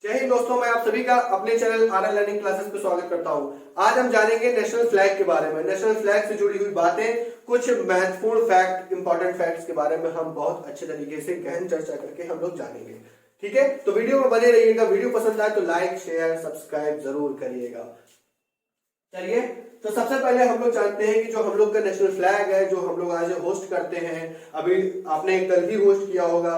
जय हिंद दोस्तों, मैं आप सभी का अपने channel R N learning classes पे स्वागत करता हूं। आज हम जानेंगे नेशनल फ्लैग के बारे में। नेशनल फ्लैग से जुड़ी हुई बातें, कुछ महत्वपूर्ण फैक्ट, इंपॉर्टेंट फैक्ट्स के बारे में हम बहुत अच्छे तरीके से गहन चर्चा करके हम लोग जानेंगे। ठीक है, तो वीडियो में बने रहिएगा। वीडियो पसंद आए तो लाइक, शेयर, सब्सक्राइब जरूर करिएगा। चलिए, तो सबसे पहले हम लोग जानते हैं कि जो हम लोग का नेशनल फ्लैग है, जो हम लोग आज होस्ट करते हैं, अभी आपने कल ही होस्ट किया होगा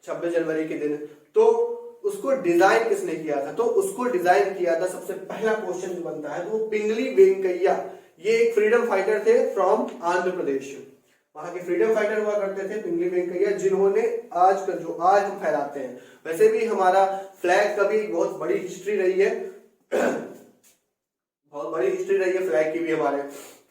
26 जनवरी के दिन, तो उसको डिजाइन किसने किया था? तो उसको डिजाइन किया था, सबसे पहला क्वेश्चन जो बनता है, तो वो पिंगली वेंकैया, ये एक फ्रीडम फाइटर थे फ्रॉम आंध्र प्रदेश। वहां के फ्रीडम फाइटर हुआ करते थे पिंगली वेंकैया, जिन्होंने आज का जो आज हम फहराते हैं, वैसे भी हमारा फ्लैग का भी बहुत बड़ी हिस्ट्री रही है। बहुत बड़ी हिस्ट्री रही है फ्लैग की भी। हमारे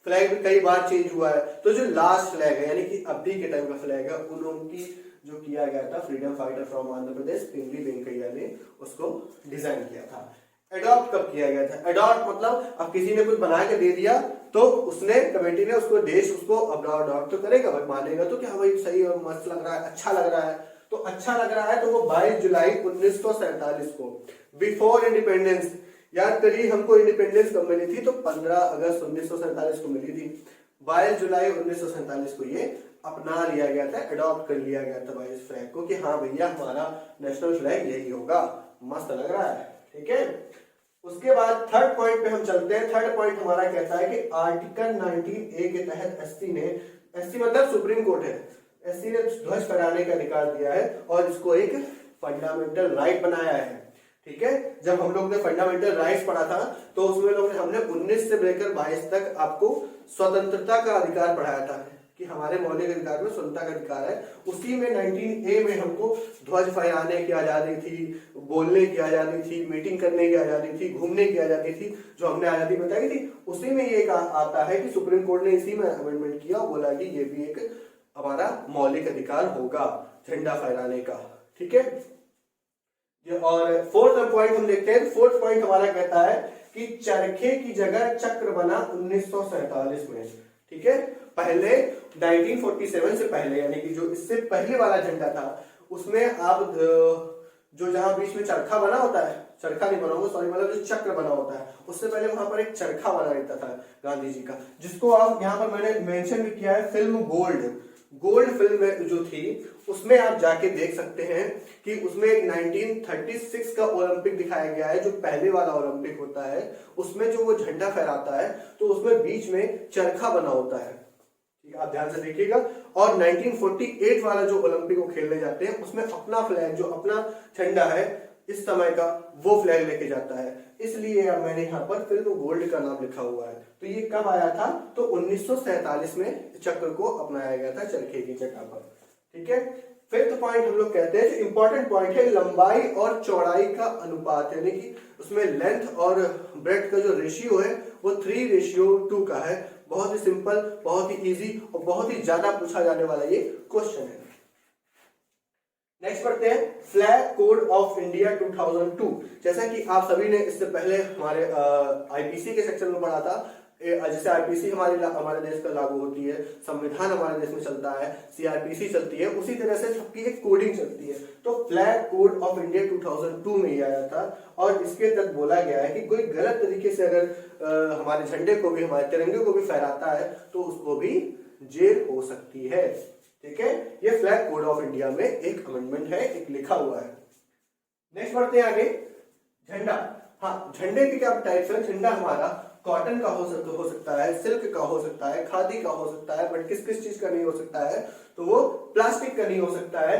फ्लैग भी कई बार चेंज हुआ है। तो जो लास्ट फ्लैग है, यानी कि अभी के टाइम का फ्लैग है, उन लोगों की जो किया गया था, freedom fighter from Andhra Pradesh पिंगली वेंकैया ने उसको डिजाइन किया था। एडॉप्ट कब किया गया था? एडॉप्ट मतलब अब किसी ने कुछ बना के दे दिया, तो उसने कमेटी ने उसको देश उसको अडॉप्ट तो करेगा, भाई मानेगा तो, क्या भाई सही और मस्त लग रहा है, अच्छा लग रहा है। तो अच्छा लग रहा है तो वो 22 जुलाई 1947 को, बिफोर इंडिपेंडेंस, याद करिए हमको इंडिपेंडेंस कब मिली थी? तो 15 अगस्त 1947 को मिली थी। 22 जुलाई 1947 को ये अपना लिया गया था, अडॉप्ट कर लिया गया था 22 फ्लैग को, कि हाँ भैया हमारा नेशनल फ्लैग यही होगा। मस्त लग रहा है, ठीक है। उसके बाद थर्ड पॉइंट पे हम चलते हैं। थर्ड पॉइंट हमारा कहता है कि आर्टिकल 19A के तहत एससी ने, एससी मतलब सुप्रीम कोर्ट है, एससी ने ध्वज फहराने का अधिकार दिया है और इसको एक फंडामेंटल राइट बनाया है। ठीक है, जब हम लोग ने फंडामेंटल राइट्स पढ़ा था, तो उसमें हमने 19 से लेकर 22 तक आपको स्वतंत्रता का अधिकार पढ़ाया था, कि हमारे मौलिक अधिकार में स्वतंत्रता का अधिकार है। उसी में 19A में हमको ध्वज फहराने की आजादी थी, बोलने की आजादी थी, मीटिंग करने की आजादी थी, घूमने की आजादी थी, जो हमने आजादी बताई थी। उसी में ये आता है कि सुप्रीम कोर्ट ने इसी में अमेंडमेंट किया, बोला कि ये भी एक हमारा मौलिक अधिकार होगा झंडा फहराने का। ठीक है, और फोर्थ पॉइंट हम देखते हैं। फोर्थ पॉइंट हमारा कहता है कि चरखे की जगह चक्र बना 1947 में। ठीक है, पहले 1947 से पहले, यानी कि जो इससे पहले वाला झंडा था, उसमें आप जो जहां बीच में चरखा बना होता है, चरखा नहीं बना होगा, सॉरी, मतलब जो चक्र बना होता है, उससे पहले वहां पर एक चरखा बना रहता था गांधी जी का, जिसको आप यहाँ पर मैंने मेंशन भी किया है, फिल्म गोल्ड। गोल्ड फिल्म जो थी, उसमें आप जाके देख सकते हैं कि उसमें 1936 का ओलंपिक दिखाया गया है, जो पहले वाला ओलंपिक होता है। उसमें जो वो झंडा फहराता है, तो उसमें बीच में चरखा बना होता है। ठीक है, आप ध्यान से देखिएगा। और 1948 वाला जो ओलंपिक को खेलने जाते हैं, उसमें अपना फ्लैग, जो अपना झंडा है इस समय का, वो फ्लैग लेके जाता है। इसलिए मैंने यहाँ पर फिल्म गोल्ड का नाम लिखा हुआ है। तो ये कब आया था? तो 1947 में चक्र को अपनाया गया था चरखे की जगह पर। ठीक है, फिफ्थ पॉइंट हम लोग कहते हैं, जो इंपॉर्टेंट पॉइंट है, लंबाई और चौड़ाई का अनुपात, यानी कि उसमें लेंथ और ब्रेथ का जो रेशियो है, वो 3:2 का है। बहुत ही सिंपल, बहुत ही इजी और बहुत ही ज्यादा पूछा जाने वाला ये क्वेश्चन है। नेक्स्ट बढ़ते हैं, फ्लैग कोड ऑफ इंडिया 2002। जैसा कि आप सभी ने इससे पहले हमारे आईपीसी के सेक्शन में पढ़ा था, जैसे आईपीसी हमारे देश का लागू होती है, संविधान हमारे देश में चलता है, सीआरपीसी चलती है, उसी तरह से सबकी एक कोडिंग चलती है। तो फ्लैग कोड ऑफ इंडिया 2002 में ही आया था, और इसके तहत बोला गया है कि कोई गलत तरीके से अगर हमारे झंडे को भी, हमारे तिरंगे को भी फहराता है, तो उसको भी जेल हो सकती है। ठीक है, ये फ्लैग कोड ऑफ इंडिया में एक अमेंडमेंट है, एक लिखा हुआ है। नेक्स्ट बढ़ते हैं आगे, झंडा। हाँ, झंडे की क्या टाइप्स है? झंडा हमारा कॉटन का हो सकता है, सिल्क का हो सकता है, खादी का हो सकता है, बट किस किस चीज का नहीं हो सकता है? तो वो प्लास्टिक का नहीं हो सकता है।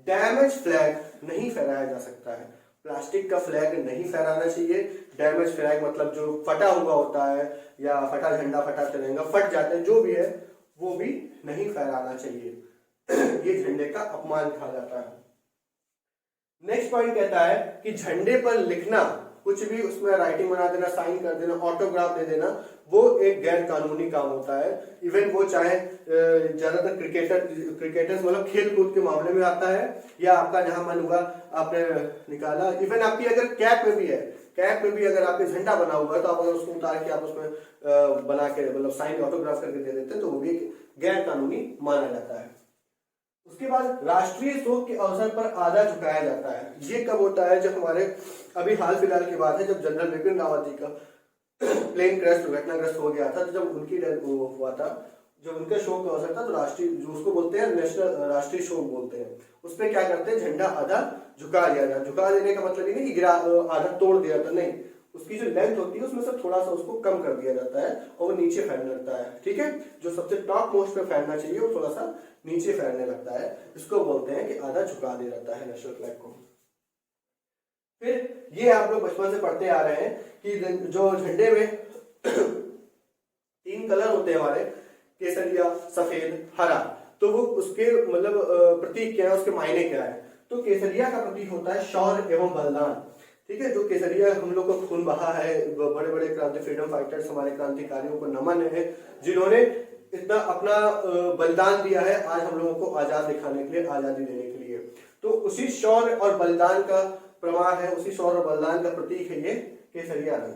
डैमेज फ्लैग नहीं फहराया जा सकता है, प्लास्टिक का फ्लैग नहीं फहराना चाहिए। डैमेज फ्लैग मतलब जो फटा हुआ होता है, या फटा झंडा, फटा तिरंगा, फट जाते हैं, जो भी है, वो भी नहीं फहराना चाहिए। ये झंडे का अपमान कहा जाता है। नेक्स्ट पॉइंट कहता है कि झंडे पर लिखना, कुछ भी उसमें राइटिंग बना देना, साइन कर देना, ऑटोग्राफ दे देना, वो एक गैर कानूनी काम होता है। इवन वो चाहे ज्यादातर क्रिकेटर्स मतलब खेल कूद के मामले में आता है, या आपका जहां मन हुआ आपने निकाला। इवन आपकी अगर कैप में भी है, कैप में भी अगर आपके झंडा बना हुआ है, तो आप अगर उसको उतार के आप उसमें बना के मतलब साइन ऑटोग्राफ करके दे देते हैं, तो वो भी एक गैर कानूनी माना जाता है। उसके बाद राष्ट्रीय शोक के अवसर पर आधा झुकाया जाता है। ये कब होता है? जब हमारे अभी हाल फिलहाल की बात है, जब जनरल बिपिन रावत जी का प्लेन क्रैश दुर्घटनाग्रस्त हो गया था, तो जब उनकी डेथ हुआ था, जब उनका शोक का अवसर था, तो राष्ट्रीय जो उसको बोलते हैं नेशनल राष्ट्रीय शोक बोलते हैं, उस पर क्या करते हैं, झंडा आधा झुका दिया जाता। झुका देने का मतलब ये नहीं कि गिरा आधा तोड़ दिया था, नहीं, उसकी जो लेंथ होती है उसमें से थोड़ा सा उसको कम कर दिया जाता है और वो नीचे फैलने लगता है। ठीक है, जो सबसे टॉप मोस्ट पे फैलना चाहिए वो थोड़ा सा नीचे फैलने लगता है, इसको बोलते हैं कि आधा झुका दिया जाता है नेशनल फ्लैग को। फिर ये आप लोग बचपन से पढ़ते आ रहे हैं कि जो झंडे में 3 कलर होते हैं हमारे, केसरिया, सफेद, हरा, तो वो उसके मतलब प्रतीक क्या है, उसके मायने क्या है? तो केसरिया का प्रतीक होता है शौर्य एवं बलिदान। ठीक है, जो केसरिया हम लोग को खून बहा है, बड़े बड़े क्रांति फ्रीडम फाइटर्स हमारे क्रांतिकारियों को नमन है, जिन्होंने इतना अपना बलिदान दिया है आज हम लोगों को आजाद दिखाने के लिए, आजादी देने के लिए। तो उसी शौर्य और बलिदान का प्रमाण है, उसी शौर्य और बलिदान का प्रतीक है ये केसरिया रंग।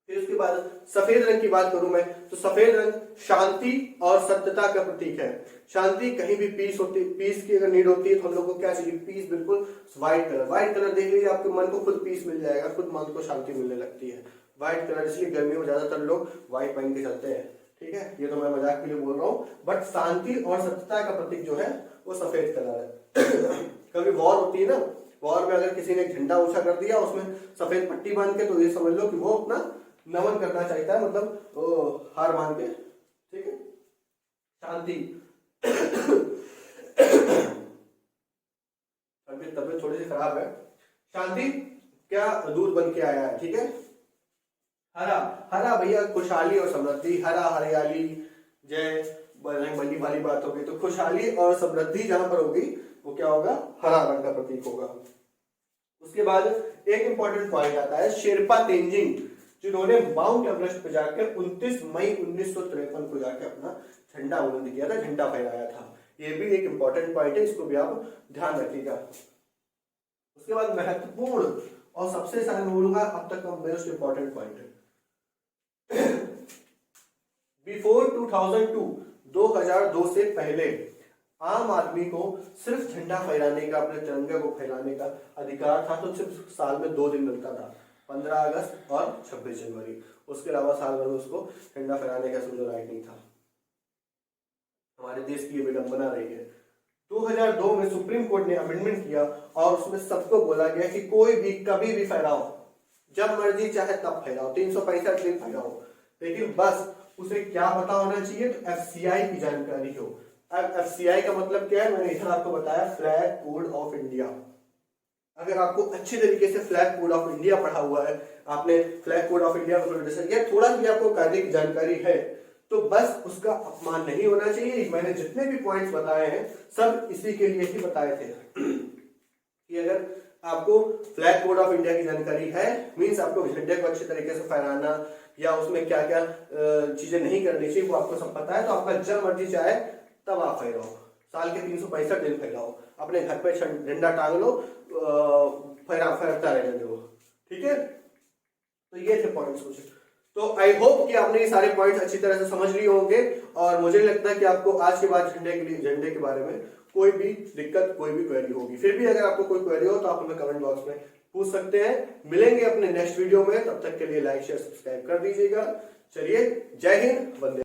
फिर उसके बाद सफेद रंग की बात करूं मैं, तो सफेद रंग शांति और सत्यता का प्रतीक है। शांति, कहीं भी पीस होती, पीस की अगर नीड होती है तो हम लोग को क्या चाहिए? पीस, बिल्कुल व्हाइट कलर। व्हाइट कलर देख लीजिए, आपके मन को खुद पीस मिल जाएगा, खुद मन को शांति मिलने लगती है। व्हाइट कलर, इसलिए गर्मियों में ज्यादातर लोग व्हाइट पहन के चलते हैं। ठीक है, ये तो मैं मजाक के लिए बोल रहा हूँ, बट शांति और सत्यता का प्रतीक जो है वो सफेद कलर है। कभी वॉर होती है ना, वॉर में अगर किसी ने झंडा ऊंचा कर दिया, उसमें सफेद पट्टी बांध के, तो ये समझ लो कि वो अपना नमन करना चाहता है, मतलब हार मान के। ठीक है, शांति। तबियत थोड़ी सी खराब है। शांति क्या दूध बन के आया है। ठीक है, हरा, हरा भैया खुशहाली और समृद्धि, हरा हरियाली, जय बली वाली बात होगी, तो खुशहाली और समृद्धि जहां पर होगी वो क्या होगा? हरा रंग का प्रतीक होगा। उसके बाद एक इंपॉर्टेंट पॉइंट आता है शेरपा तेंजिंग, जिन्होंने माउंट एवरेस्ट पे जाकर 29 मई 1953 को जाकर अपना झंडा बुलंद किया था, झंडा फहराया था। ये भी एक इंपॉर्टेंट पॉइंट है, इसको भी आप ध्यान रखिएगा। उसके बाद महत्वपूर्ण और सबसे ज्यादा बोलूंगा अब तक का मोस्ट इंपॉर्टेंट पॉइंट है, बिफोर 2002 से पहले आम आदमी को सिर्फ झंडा फहराने का, अपने तिरंगे को फहराने का अधिकार था, तो सिर्फ साल में 2 दिन मिलता था, 15 अगस्त और 26 जनवरी। उसके अलावा साल भर में उसको झंडा फहराने का समझो राइट नहीं था। हमारे देश की ये विडंबना रही है। 2002 में सुप्रीम कोर्ट ने अमेंडमेंट किया और उसमें सबको बोला गया कि कोई भी कभी भी फहराओ, जब मर्जी चाहे तब फहराओ, 365 दिन फहराओ, लेकिन बस उसे क्या पता होना चाहिए? तो एफसीआई की जानकारी हो। अब एफसीआई का मतलब क्या है? मैंने इधर आपको बताया, फ्लैग कोड ऑफ इंडिया। अगर आपको अच्छे तरीके से फ्लैग कोड ऑफ इंडिया पढ़ा हुआ है, आपने फ्लैग कोड ऑफ इंडिया या थोड़ा भी आपको कायदे की जानकारी है, तो बस उसका अपमान नहीं होना चाहिए। मैंने जितने भी पॉइंट्स बताए हैं सब इसी के लिए ही बताए थे कि अगर आपको फ्लैग कोड ऑफ इंडिया की जानकारी है, मींस आपको झंडे को अच्छे तरीके से फहराना या उसमें क्या क्या चीजें नहीं करनी चाहिए वो आपको सब पता है, तो आपका जब मर्जी चाहे तब आप फहराओ, साल के 365 दिन फहराओ, अपने घर पे झंडा टांग लो, फहराता रहने दो। ठीक है, तो ये थे पॉइंट्स कुछ। तो आई होप कि आपने ये सारे पॉइंट्स अच्छी तरह से समझ लिए होंगे, और मुझे लगता है कि आपको आज के बाद झंडे के बारे में कोई भी दिक्कत, कोई भी क्वेरी होगी। फिर भी अगर आपको कोई क्वेरी हो तो आप हमें कमेंट बॉक्स में पूछ सकते हैं। मिलेंगे अपने नेक्स्ट वीडियो में, तब तक के लिए लाइक शेयर सब्सक्राइब कर दीजिएगा। चलिए, जय हिंद, वंदे।